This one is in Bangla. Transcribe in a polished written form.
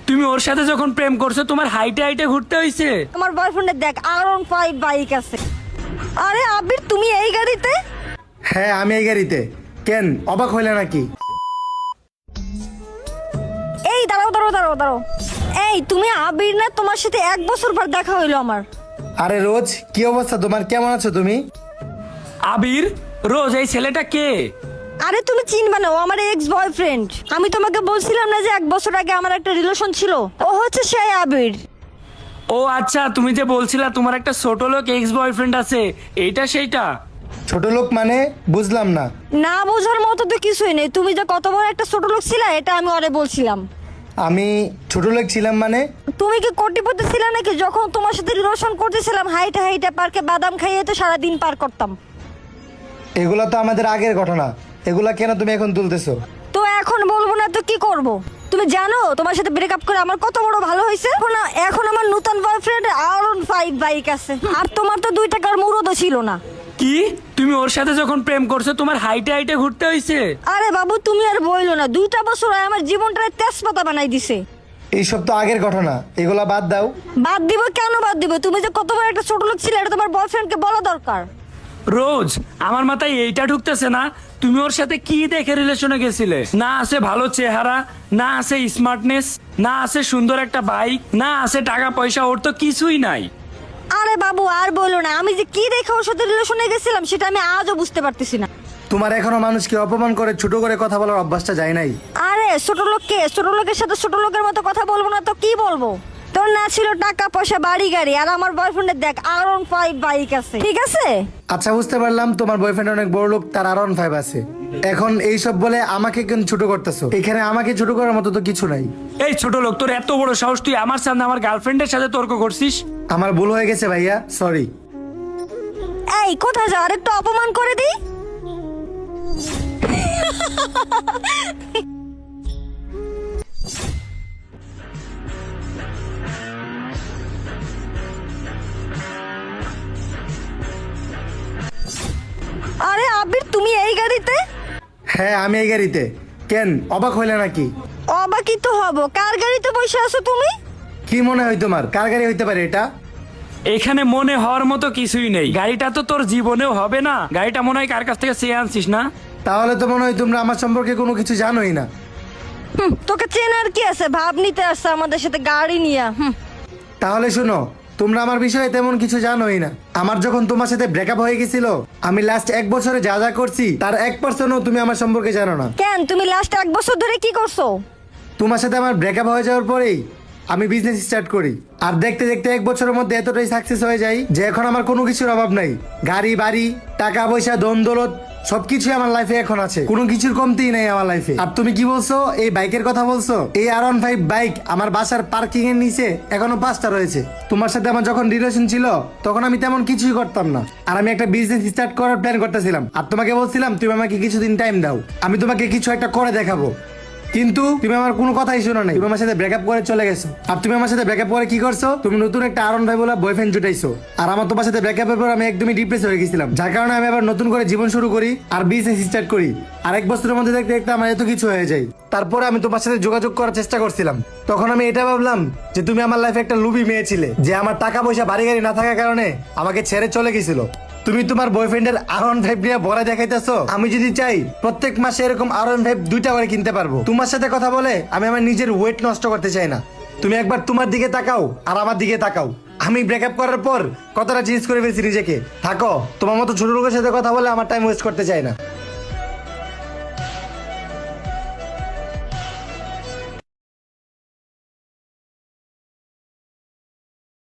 তুমি ওর সাথে যখন প্রেম করছো তোমার হাইটে হাইটে ঘুরতে হইছে? আমার বয়ফ্রেন্ডের দেখ R15 বাইক আছে। আরে আবির তুমি এই গাড়িতে? হ্যাঁ আমি এই গাড়িতে। কেন অবাক হইলে নাকি? এই দাঁড়াও দাঁড়াও দাঁড়াও দাঁড়াও, এই তুমি আবির না? তোমার সাথে 1 বছর পর দেখা হইলো আমার। আরে রোজ, কি অবস্থা তোমার? কেমন আছো তুমি? আবির, রোজ এই ছেলেটা কে? আরে তুমি চিনবে না, ও আমার এক্স বয়ফ্রেন্ড। আমি তোমাকে বলছিলাম না যে 1 বছর আগে আমার একটা রিলেশন ছিল? ও হচ্ছে সেই আবির। ও আচ্ছা, তুমি যে বলছিলা তোমার একটা ছোট লোক এক্স বয়ফ্রেন্ড আছে, এইটা সেইটা? ছোট লোক মানে বুঝলাম না। না বোঝার মতো তো কিছুই নেই। তুমি যে কত বড় একটা ছোট লোক ছিলা এটা আমি ওরে বলছিলাম। আমি ছোট লোক ছিলাম মানে? তুমি কি কোটিপতি ছিলে নাকি? যখন তোমার সাথে রিলেশন করতেছিলাম হাইটে হাইটে পার্কে বাদাম খাইয়ে তো সারাদিন পার করতাম। এগুলা তো আমাদের আগের ঘটনা, এগুলা কেন তুমি এখন তুলতেছো? তো এখন বলবো না তো কি করব? তুমি জানো তোমার সাথে ব্রেকআপ করে আমার কত বড় ভালো হয়েছে। এখন আমার নতুন বয়ফ্রেন্ড R15 বাইক আছে, আর তোমার তো 2 টাকার মুরদও ছিল না। কি, তুমি ওর সাথে যখন প্রেম করছো তোমার হাইটে হাইটে ঘুরতে হইছে? আরে বাবু তুমি আর বইলো না, 2টা বছর আমার জীবনটারে তেজপাতা বানাই দিছে। এইসব তো আগের ঘটনা, এগুলা বাদ দাও। বাদ দিব কেন বাদ দিব? তুমি যে কত বড় একটা ছোট লোক ছিলে এটা তোমার বয়ফ্রেন্ডকে বলা দরকার। রোজ, আমার মাথায় এইটা ঢুকতেছে না, তুমি ওর সাথে কি দেখে রিলেশনে গেছিলে? না আছে ভালো চেহারা, না আছে স্মার্টনেস, না আছে সুন্দর একটা বাইক, না আছে টাকা পয়সা, ওর তো কিছুই নাই। আরে বাবু আর বলো না, আমি যে কি দেখে ওর সাথে রিলেশনে গেছিলাম সেটা আমি আজও বুঝতে পারতেছি না। তোমার এখনো মানুষকে অপমান করে ছোট করে কথা বলার অভ্যাসটা যায় নাই? আরে ছোট লোককে ছোট লোকের সাথে ছোট লোকের মতো কথা বলবো না তো কি বলবো? তোর না ছিল টাকা পয়সা বাড়ি গাড়ি, আর আমার বয়ফ্রেন্ডের দেখ R15 বাইক আছে, ঠিক আছে? আচ্ছা বুঝতে পারলাম তোমার বয়ফ্রেন্ড অনেক বড় লোক, তার R15 আছে। এখন এইসব বলে আমাকে কেন ছোট করতেছো? এখানে আমাকে ছোট করার মতো তো কিছু নাই। এই ছোট লোক, তোর এত বড় সাহস, তুই আমার সামনে আমার গার্লফ্রেন্ডের সাথে তর্ক করছিস? আমার ভুল হয়ে গেছে ভাইয়া, সরি। এই কোথায় যাও, আর একটু অপমান করে দিই। আরে আবির তুমি এই গাড়িতে? হ্যাঁ আমি এই গাড়িতে। কেন অবাক হইলে নাকি? অবাকই তো হব, কার গাড়িতে বসে আছো তুমি? কি মনে হয় তোমার কার গাড়ি হইতে পারে এটা? এখানে মনে হওয়ার মতো কিছুই নেই, গাড়িটা তো তোর জীবনেও হবে না। গাড়িটা মনে হয় কার কাছ থেকে চেয়ে আনছিস না? তাহলে তো মনে হয় তোমরা আমার সম্পর্কে কোনো কিছু জানোই না। তোকে চেনার কি আছে, ভাব নিতে আসছে আমাদের সাথে গাড়ি নিয়ে। তাহলে শুনো, তোমরা আমার বিষয়ে তেমন কিছু জানোই না। আমার যখন তোমার সাথে ব্রেকআপ হয়ে গেছিল, আমি লাস্ট 1 বছরে যা যা করছি তার 1%ও তুমি আমার সম্পর্কে জানো না। কেন তুমি লাস্ট 1 বছর ধরে কি করছো? তোমার সাথে আমার ব্রেকআপ হয়ে যাওয়ার পরেই আমি বিজনেস স্টার্ট করি, আর দেখতে দেখতে 1 বছরের মধ্যে এতটাই সাকসেস হয়ে যাই যে এখন আমার কোনো কিছুর অভাব নাই। গাড়ি বাড়ি টাকা পয়সা ধন দৌলত সবকিছুই আমার লাইফে এখন আছে, কোনো কিছুর কমতিই নাই আমার লাইফে। আর তুমি কি বলছো? এই বাইকের কথা বলছো? এই R15 বাইক আমার বাসার পার্কিং এর নিচে এখনো 5টা রয়েছে। তোমার সাথে আমার যখন রিলেশন ছিল তখন আমি তেমন কিছুই করতাম না, আর আমি একটা বিজনেস স্টার্ট করার প্ল্যান করতেছিলাম। আর তোমাকে বলছিলাম তুমি আমাকে কিছুদিন টাইম দাও, আমি তোমাকে কিছু একটা করে দেখাবো। কিন্তু তুমি আমার কোনো কথাই শোনো নাই, তুমি আমার সাথে ব্রেকআপ করে চলে গেছো। আর তুমি আমার সাথে ব্রেকআপ করে কি করছো? তুমি নতুন একটা R15 বলে বয়ফ্রেন্ড জুটাইছো। আর আমার তোমার সাথে ব্রেকআপের পর আমি একদমই ডিপ্রেস হয়ে গেছিলাম, যার কারণে আমি আবার নতুন করে জীবন শুরু করি আর বিজনেস স্টার্ট করি। আর 1 বছরের মধ্যে দেখতে দেখতে আমার এত কিছু হয়ে যায়। তারপরে আমি তোমার সাথে যোগাযোগ করার চেষ্টা করছিলাম, তখন আমি এটা ভাবলাম যে তুমি আমার লাইফে একটা লুবি মেয়ে ছিলে, যে আমার টাকা পয়সা বাড়ি গাড়ি না থাকার কারণে আমাকে ছেড়ে চলে গেছিল। তুমি তোমার বয়ফ্রেন্ডের R15 নিয়ে ভরা দেখাইতেছো। আমি যদি চাই প্রত্যেক মাসে এরকম R15 2টা করে কিনতে পারবো। তোমার সাথে কথা বলে আমি আমার নিজের ওয়েট নষ্ট করতে চাই না। তুমি একবার তোমার দিকে তাকাও আর আমার দিকে তাকাও। আমি ব্রেকআপ করার পর কতটা চেঞ্জ করে ফেলছি নিজেকে। থাকো, তোমার মতো ছোট লোকের সাথে কথা বলে আমার টাইম ওয়েস্ট করতে চাই না।